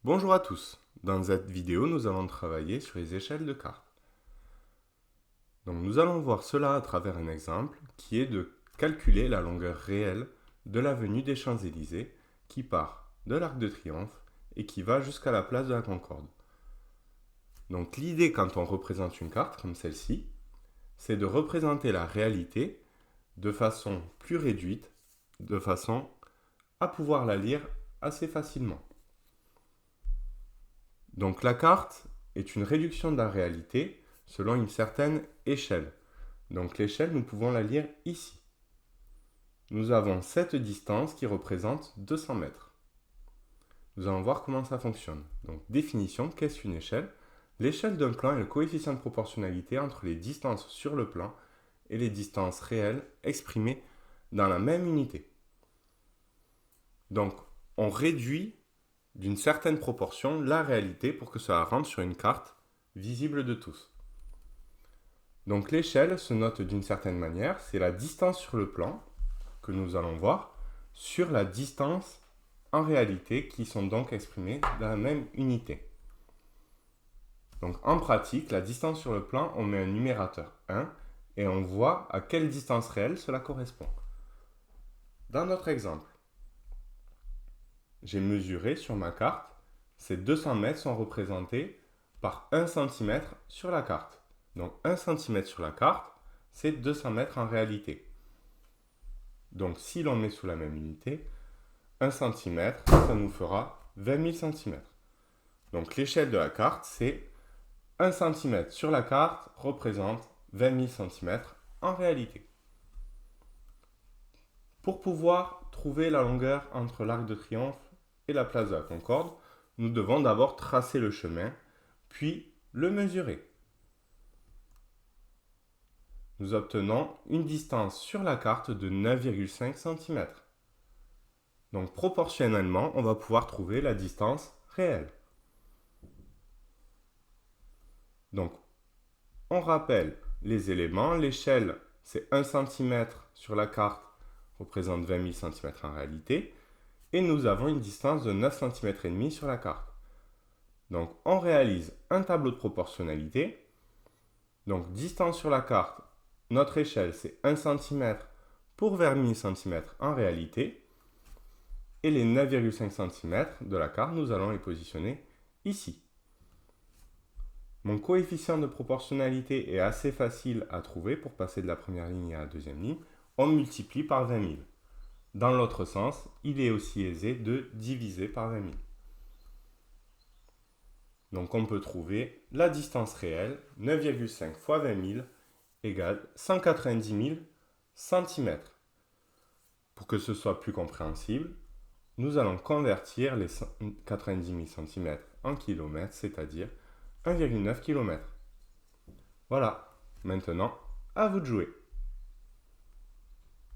Bonjour à tous, dans cette vidéo nous allons travailler sur les échelles de cartes. Donc nous allons voir cela à travers un exemple qui est de calculer la longueur réelle de l'avenue des Champs-Élysées qui part de l'Arc de Triomphe et qui va jusqu'à la place de la Concorde. Donc l'idée quand on représente une carte comme celle-ci, c'est de représenter la réalité de façon plus réduite, de façon à pouvoir la lire assez facilement. Donc la carte est une réduction de la réalité selon une certaine échelle. Donc l'échelle, nous pouvons la lire ici. Nous avons cette distance qui représente 200 mètres. Nous allons voir comment ça fonctionne. Donc définition, qu'est-ce qu'une échelle? L'échelle d'un plan est le coefficient de proportionnalité entre les distances sur le plan et les distances réelles exprimées dans la même unité. Donc on réduit d'une certaine proportion la réalité pour que cela rentre sur une carte visible de tous. Donc l'échelle se note d'une certaine manière, c'est la distance sur le plan que nous allons voir sur la distance en réalité qui sont donc exprimées dans la même unité. Donc en pratique, la distance sur le plan, on met un numérateur 1 et on voit à quelle distance réelle cela correspond. Dans notre exemple, j'ai mesuré sur ma carte, ces 200 mètres sont représentés par 1 cm sur la carte. Donc 1 cm sur la carte, c'est 200 mètres en réalité. Donc si l'on met sous la même unité, 1 cm, ça nous fera 20 000 cm. Donc l'échelle de la carte, c'est 1 cm sur la carte représente 20 000 cm en réalité. Pour pouvoir trouver la longueur entre l'Arc de Triomphe et la place de la Concorde, nous devons d'abord tracer le chemin, puis le mesurer. Nous obtenons une distance sur la carte de 9,5 cm. Donc proportionnellement, on va pouvoir trouver la distance réelle. Donc on rappelle les éléments. L'échelle, c'est 1 cm sur la carte, représente 20 000 cm en réalité. Et nous avons une distance de 9 cm et demi sur la carte. Donc on réalise un tableau de proportionnalité. Donc distance sur la carte, notre échelle c'est 1 cm pour 20 000 cm en réalité. Et les 9,5 cm de la carte, nous allons les positionner ici. Mon coefficient de proportionnalité est assez facile à trouver pour passer de la première ligne à la deuxième ligne. On multiplie par 20 000. Dans l'autre sens, il est aussi aisé de diviser par 20 000. Donc on peut trouver la distance réelle, 9,5 fois 20 000 égale 190 000 cm. Pour que ce soit plus compréhensible, nous allons convertir les 90 000 cm en kilomètres, c'est-à-dire 1,9 km. Voilà, maintenant, à vous de jouer.